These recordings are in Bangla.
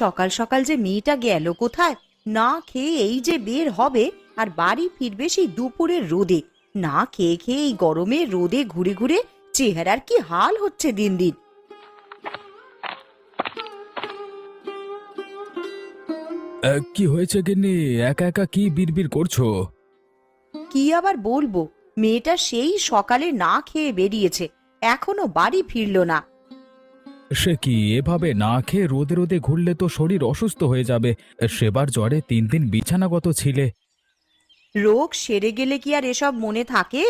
সকাল সকাল যে মেয়েটা গেল কোথায়? না খেয়ে এই যে বের হবে আর বাড়ি ফিরবে সেই দুপুরের রোদে। না খেয়ে খেয়ে এই গরমে রোদে ঘুরে ঘুরে চেহারার কি হাল হচ্ছে দিন দিন। কি হয়েছে গিন্নি? একা একা কি বিড়বিড় করছো? কি আবার বলবো, মেয়েটা সেই সকালে না খেয়ে বেরিয়েছে, এখনো বাড়ি ফিরলো না। সে কি, এভাবে না খেয়ে রোদে রোদে ঘুরলে তো শরীর অসুস্থ হয়ে যাবে। সেবার জ্বরে 3 দিন বিছানাগত ছিলে। রোগ সেরে গেলে কি আর এসব মনে থাকে?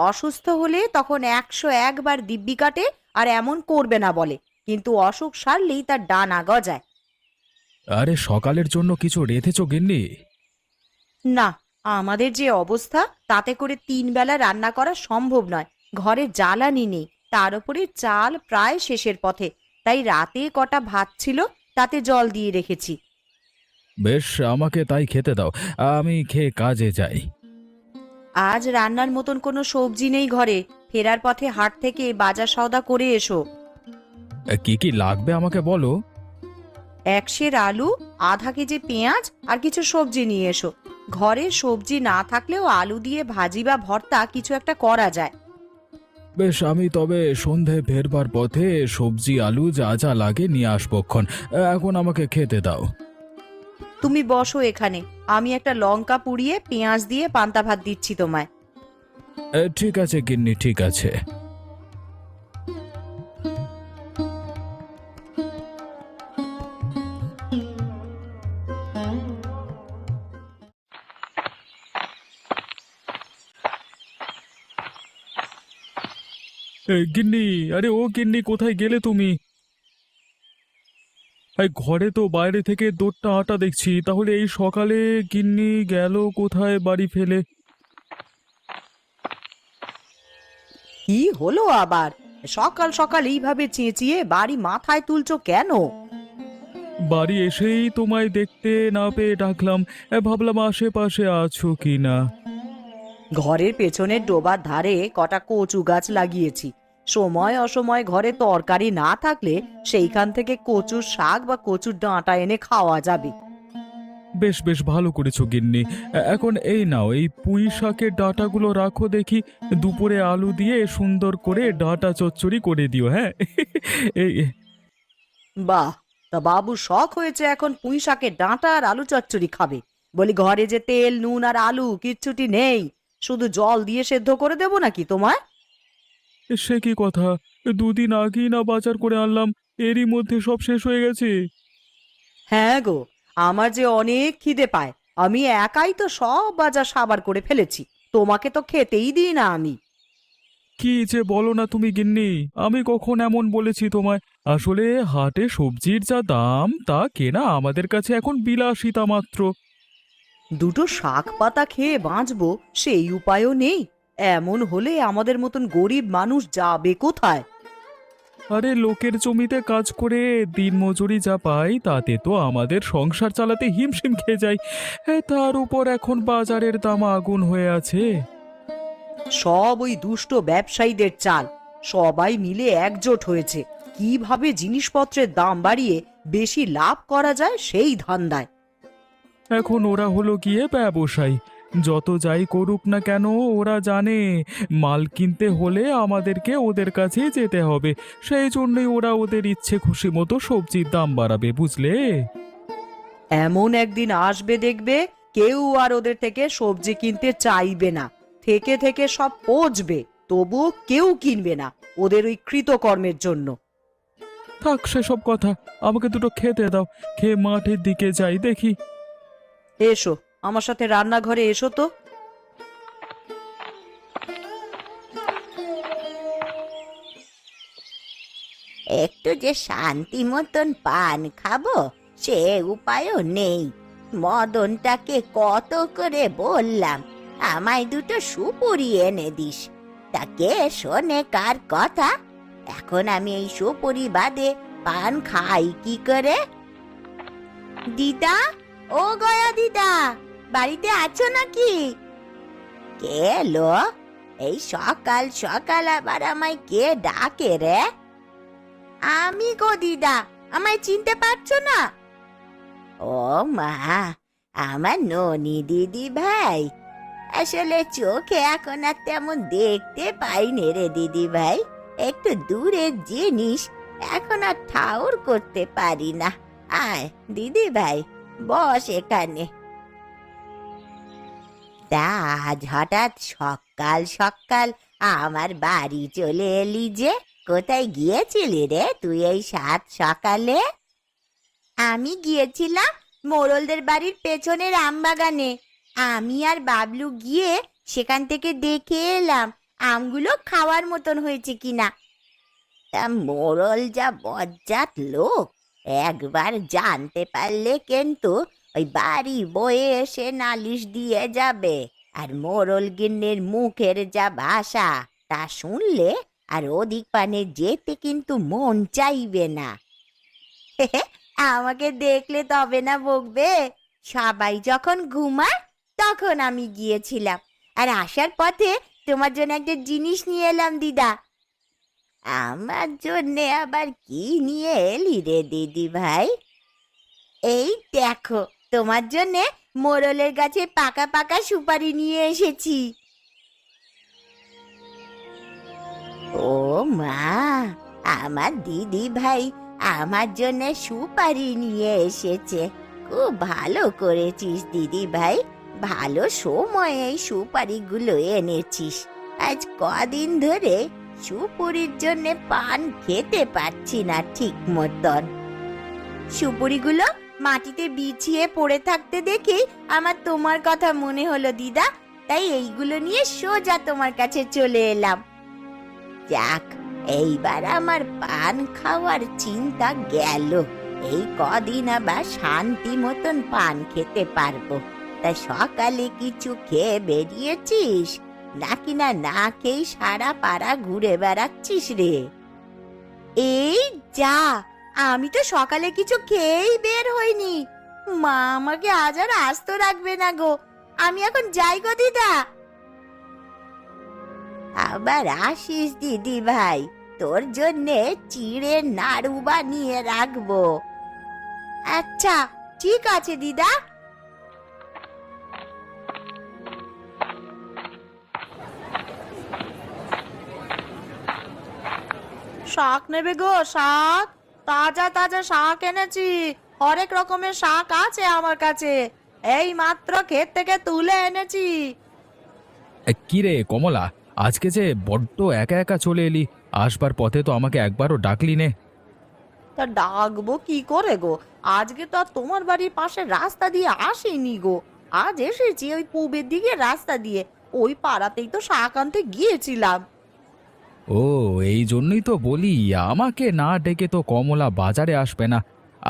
অসুস্থ হলে তখন 101 বার দিব্যি কাটে আর এমন করবে না বলে, কিন্তু অসুখ সারলেই তার ডানা গজায়। আরে সকালের জন্য কিছু রেঁধেছো গিন্নি? না, আমাদের যে অবস্থা তাতে করে 3 বেলা রান্না করা সম্ভব নয়। ঘরে জ্বালানি নেই, তার উপরে চাল প্রায় শেষের পথে। তাই রাতে কটা ভাত ছিল, তাতে জল দিয়ে রেখেছি। বেশ, আমাকে তাই খেতে দাও। আমি খেয়ে কাজে যাই। আজ রান্নার মতন কোনো সবজি নেই ঘরে, ফেরার পথে হাট থেকে বাজার সওদা করে এসো। কি কি লাগবে আমাকে বলো। 1 সের আলু, আধা কেজি পেঁয়াজ আর কিছু সবজি নিয়ে এসো। ঘরে সবজি না থাকলেও আলু দিয়ে ভাজি বা ভর্তা কিছু একটা করা যায়। বেশ, আমি তবে সন্ধে ফেরবার পথে সবজি আলু যা যা লাগে নিয়ে আসবক্ষণ। এখন আমাকে খেতে দাও। তুমি বসো এখানে, আমি একটা লঙ্কা পুড়িয়ে পেঁয়াজ দিয়ে পান্তা ভাত দিচ্ছি তোমায়। ঠিক আছে গিন্নি, ঠিক আছে। গিন্নি, আরে ও গিন্নি, কোথায় গেলে তুমি? এই ঘরে তো বাইরে থেকে দোরটা আটা দেখছি, তাহলে এই সকালে গিন্নি গেল কোথায় বাড়ি ফেলে? কি হলো আবার? সকাল সকাল এইভাবে চেঁচিয়ে বাড়ি মাথায় তুলছো কেন? বাড়ি এসেই তোমায় দেখতে না পেয়ে ডাকলাম। ভাবলাম আশেপাশে আছো কি না। ঘরের পেছনের ডোবার ধারে কটা কচু গাছ লাগিয়েছি। সময় অসময় ঘরে তরকারি না থাকলে সেইখান থেকে কচুর শাক বা কচুর ডাঁটা এনে খাওয়া যাবে। বেশ বেশ, ভালো করেছো গিন্নি। এখন এই নাও, এই পুঁই শাকের ডাঁটাগুলো রাখো দেখি। দুপুরে আলু দিয়ে সুন্দর করে ডাঁটা চচ্চড়ি করে দিও, হ্যাঁ? এই বাহ, তা বাবুর শখ হয়েছে এখন পুঁই শাকের ডাঁটা আর আলু চচ্চড়ি খাবে। বলি ঘরে যে তেল নুন আর আলু কিচ্ছুটি নেই, শুধু জল দিয়ে সেদ্ধ করে দেবো নাকি তোমায়? সে কি কথা! 2 দিন আগেই না বাজার করে আনলাম, এরই মধ্যে সব শেষ হয়ে গেছে। হ্যাঁ গো, আমার যে অনেক খিদে পায়, আমি একাই তো সব বাজার সাবার করে ফেলেছি। তোমাকে তো খেতেই দিই না আমি। কি যে বলো না তুমি গিন্নি! আমি কখন এমন বলেছি তোমায়? আসলে হাটে সবজির যা দাম তা কেনা আমাদের কাছে এখন বিলাসিতা মাত্র। দুটো শাক পাতা খেয়ে বাঁচবো সেই উপায়ও নেই। এমন হলে আমাদের মতন গরিব মানুষ যাবে কোথায়? আরে লোকের জমিতে কাজ করে দিনমজুরি যা পাই তাতে তো আমাদের সংসার চালাতে হিমশিম খেয়ে যাই। তার উপর এখন বাজারের দাম আগুন হয়ে আছে। সব ওই দুষ্ট ব্যবসায়ীদের চাল। সবাই মিলে একজোট হয়েছে কিভাবে জিনিসপত্রের দাম বাড়িয়ে বেশি লাভ করা যায় সেই ধান্দায়। এখন ওরা হলো গিয়ে ব্যবসায়ী। যত যাই করুক না কেন, ওরা জানে মাল কিনতে হলে আমাদেরকে ওদের কাছেই যেতে হবে। সেই জন্যই ওরা ওদের ইচ্ছে খুশি মতো সবজির দাম বাড়াবে, বুঝলে? এমন একদিন আসবে দেখবে, কেউ আর ওদের থেকে সবজি কিনতে চাইবে না। থেকে থেকে সব পচবে, তবুও কেউ কিনবে না ওদের ওই কৃতকর্মের জন্য। থাক সেসব কথা, আমাকে দুটো খেতে দাও। খেয়ে মাঠের দিকে যাই দেখি। এসো, আমার সাথে রান্নাঘরে এসো তো। একটু যে শান্তি মতন পান খাবো সে উপায়ও নেই। মদনটাকে কত করে বললাম আমায় দুটো সুপুরি এনে দিস, তা কে শোনে কার কথা? এখন আমি এই সুপুরি বাদে পান খাই কি করে? দিদা, ও গয়া দিদা, বাড়িতে আছো নাকি? কে এলো? এই সকাল সকাল আবার আমায় কে ডাকে রে? আমি গো দিদা, আমায় চিনতে পারছো না? ও মা, আমার ননি দিদি ভাই, আসলে চোখে এখন আর তেমন দেখতে পাইনে রে দিদি ভাই। একটু দূরের জিনিস এখন আর ঠাউর করতে পারি না। আয় দিদি ভাই, বস এখানে। তা আজ হঠাৎ সকাল সকাল আমার বাড়ি চলে এলি যে? কোথায় গিয়েছিলি রে তুই এই সাত সকালে? আমি গিয়েছিলাম মোড়লদের বাড়ির পেছনের আমবাগানে। আমি আর বাবলু গিয়ে সেখান থেকে দেখে এলাম আমগুলো খাওয়ার মতন হয়েছে কিনা। তা মোড়ল যা বজ্জাত লোক, একবার জানতে পারলে কিন্তু ওই বাড়ি বয়ে এসে নালিশ দিয়ে যাবে। আর মোড়ল গিন্নির মুখের যা ভাষা, তা শুনলে আর ওদিক পানে যেতে কিন্তু মন চাইবে না। আমাকে দেখলে তবে না বকবে? সবাই যখন ঘুমায় তখন আমি গিয়েছিলাম, আর আসার পথে তোমার জন্য একটা জিনিস নিয়ে এলাম দিদা। আমার জন্য আবার কি নিয়ে এলি রে দিদি ভাই? এই দেখো, তোমার জন্য মোড়লের গাছে পাকা পাকা সুপারি নিয়ে এসেছি। ও মা, আমার দিদি ভাই আমার জন্য সুপারি নিয়ে এসেছে। খুব ভালো করেছিস দিদি ভাই, ভালো সময়ে এই সুপারিগুলো এনেছিস। আজ কদিন ধরে সুপুরির জন্য পান খেতে পারছি না ঠিক মতন। সুপুরিগুলো মাটিতে বিছিয়ে পড়ে থাকতে দেখে আমার তোমার কথা মনে হলো দিদা, তাই এইগুলো নিয়ে সোজা তোমার কাছে চলে এলাম। যাক, এইবার আমার পান খাওয়ার চিন্তা গেল। এই কদিন আবার শান্তি মতন পান খেতে পারবো। তা সকালে কিছু খেয়ে বেরিয়েছিস নাকি না খেয়ে সারা পাড়া ঘুরে বেড়াচ্ছিস রে? এই যা, আমি তো সকালে কিছু খেয়েই বের হইনি। মা আমাকে আজ আর আস্ত রাখবে না গো। আমি এখন যাই গো দিদা। আবার আসিস দিদি ভাই, তোর জন্যে চিড়ের নাড়ু বানিয়ে রাখবো। আচ্ছা ঠিক আছে দিদা। শাক নেবে গো? শাক, তাজা তাজা শাক এনেছি। হরেক রকমের শাক আছে আমার কাছে, এই মাত্র ক্ষেত থেকে তুলে এনেছি। কি রে কমলা, আজকে যে বড্ড একা একা চলে এলি, আসবার পথে তো আমাকে একবারও ডাকলি নে। তা ডাকবো কি করে গো, আজকে তো আর তোমার বাড়ির পাশে রাস্তা দিয়ে আসিনি গো। আজ এসেছি ওই পূবের দিকে রাস্তা দিয়ে, ওই পাড়াতেই তো শাক আনতে গিয়েছিলাম। ও, এই জন্যই তো বলি আমাকে না ডেকে তো কমলা বাজারে আসবে না।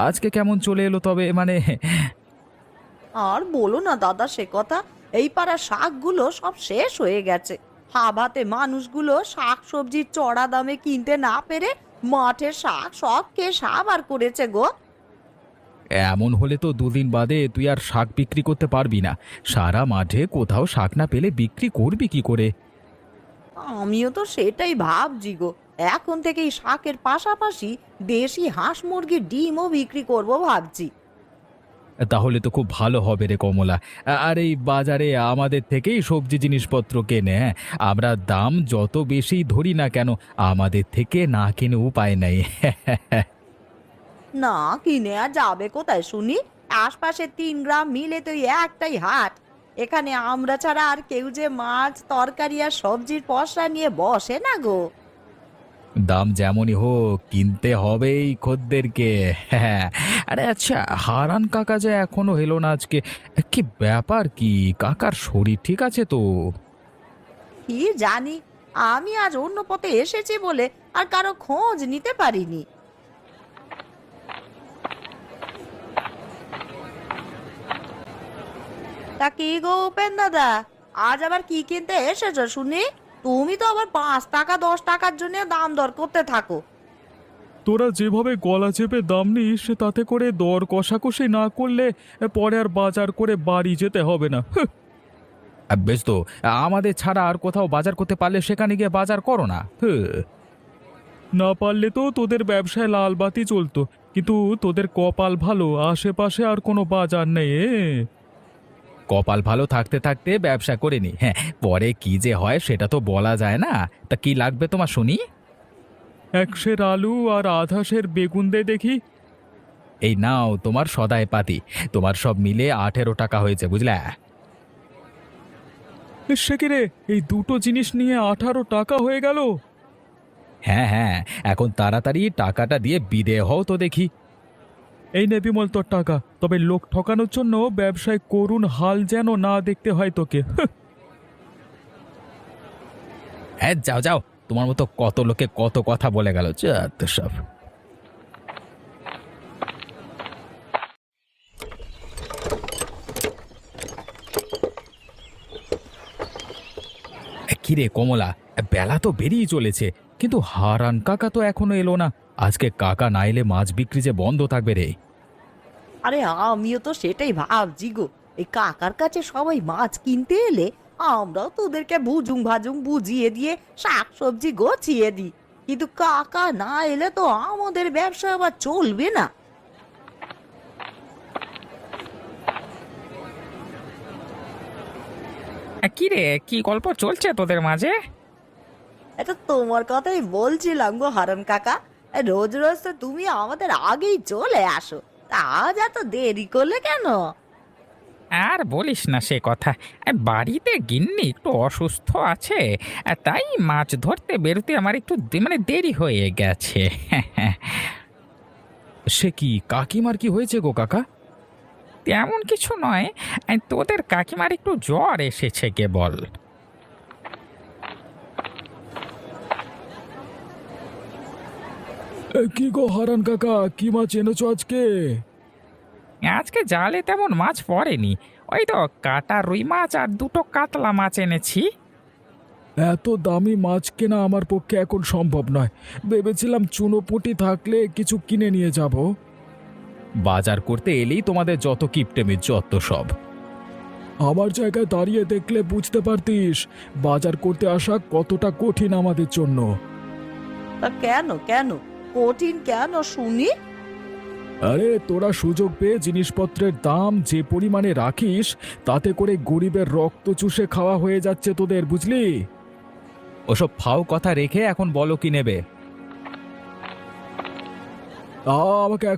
আজকে কেমন চলে এলো তবে, মানে আর বলো না দাদা সে কথা, এই পাড়ার শাকগুলো সব শেষ হয়ে গেছে। হাবাতে মানুষগুলো শাক সবজির চড়া দামে কিনতে না পেরে মাঠের শাক সব খেয়ে সাবার করেছে গো। এমন হলে তো দুদিন বাদে তুই আর শাক বিক্রি করতে পারবি না। সারা মাঠে কোথাও শাক না পেলে বিক্রি করবি কি করে? আমিও তো সেটাই ভাবছি গো, এখন থেকেই শাকের পাশাপাশি দেশি হাঁস মুরগির ডিমও বিক্রি করব ভাবছি। তাহলে তো খুব ভালো হবে রে কমলা। আর এই বাজারে আমাদের থেকেই সবজি জিনিসপত্র কেনে, হ্যাঁ? আমরা দাম যত বেশি ধরি না কেন, আমাদের থেকে না কিনে উপায় নাই। না কিনে আর যাবে কোথায় শুনি? আশপাশে 3 গ্রাম মিলে তো এই একটাই হাট। এখানে আমরা ছাড়া আর কেউ যে মাছ তরকারি আর সবজির পসরা নিয়ে বসে না গো। দাম যেমনই হোক কিনতে হবেই খদ্দেরকে। হ্যাঁ। আরে আচ্ছা, হারান কাকা যে এখনো এলো না আজকে, কি ব্যাপার? কি কাকার শরীর ঠিক আছে তো? কি জানি, আমি আজ অন্য পথে এসেছি বলে আর কারো খোঁজ নিতে পারিনি। তা কি গো উপেন দাদা, আজ আবার কি কিনতে এসেছো শুনি? তুমি তো আবার 5 টাকা 10 টাকার জন্য দাম দর করতে থাকো। তোরা যেভাবে গলা চেপে দাম নিস, তাতে করে দর কষাকষি না করলে পরে আর বাজার করে বাড়ি যেতে হবে না। বেশ তো, আমাদের ছাড়া আর কোথাও বাজার করতে পারলে সেখানে গিয়ে বাজার করো না। না পারলে তো তোদের ব্যবসায় লাল বাতি চলতো, কিন্তু তোদের কপাল ভালো, আশেপাশে আর কোনো বাজার নেই কপাল ভালো থাকতে থাকতে ব্যবসা করে নি। হ্যাঁ, পরে কি যে হয় সেটা তো বলা যায় না। তা কি লাগবে তোমার শুনি? 1 সের আলু আর আধা সের বেগুন দে দেখি। এই নাও তোমার সদাই পাতি। তোমার সব মিলে 18 টাকা হয়েছে, বুঝলা? সে কি রে, এই দুটো জিনিস নিয়ে 18 টাকা হয়ে গেল? হ্যাঁ হ্যাঁ, এখন তাড়াতাড়ি টাকাটা দিয়ে বিদেয় হও তো দেখি। এই নে বিমল তোর টাকা, তবে লোক ঠকানোর জন্য ব্যবসায় করুণ হাল যেন না দেখতে হয় তোকে। হ্যাঁ, যাও যাও, তোমার মতো কত লোকে কত কথা বলে গেল, যত সব। কিরে কমলা, বেলা তো বেরিয়ে চলেছে, কিন্তু হারান কাকা তো এখনো এলো না। আজকে কাকা না এলে মাছ বিক্রি যে বন্ধ থাকবে রে। আরে আমিও তো সেটাই ভাবছি গো, এই কাকার কাছে সবাই মাছ কিনতে এলে আমরাও তোদেরকে ভুজুং ভাজুং বুঝিয়ে দিয়ে শাকসবজি গছিয়ে দিই, কিন্তু কাকা না এলে তো আমাদের ব্যবসা আবার চলবে না। কি রে, কি গল্প চলছে তোদের মাঝে? এটা তোমার কথাই বলছিলাম গো হারান কাকা, রোজ রোজ তো তুমি আমাদের আগেই চলে আসো, তা আজ এত দেরি করলে কেন? আর বলিস না সে কথা। বাড়িতে গিন্নি একটু অসুস্থ আছে, তাই মাছ ধরতে বেরোতে আমার একটু মানে দেরি হয়ে গেছে। সে কি, কাকিমার কি হয়েছে গো কাকা? তেমন কিছু নয়, তোদের কাকিমার একটু জ্বর এসেছে কেবল। কি গো হারান কাকা, কি মাছ এনেছো আজকে? আজকে জালে তেমন মাছ পড়েনি, ওই তো কাটা রুই মাছ আর দুটো কাতলা মাছ এনেছি। এত দামি মাছ কেনা আমার পক্ষে এখন সম্ভব নয়। ভেবেছিলাম চুনোপুঁটি থাকলে কিছু কিনে নিয়ে যাব। বাজার করতে এলেই তোমাদের যত কিপটেমি, যত সব। আমার জায়গায় দাঁড়িয়ে দেখলে বুঝতে পারতিস বাজার করতে আসা কতটা কঠিন আমাদের জন্য। তা কেন কেন কঠিন কেন শুনি? আরে তোরা সুযোগ পেয়ে জিনিসপত্রের দাম যে পরিমাণে রাখিস, তাতে করে গরিবের রক্ত চুষে খাওয়া হয়ে যাচ্ছে তোদের, বুঝলি? ওসব ফাও কথা রেখে এখন বলো কি নেবে? আমাকে 1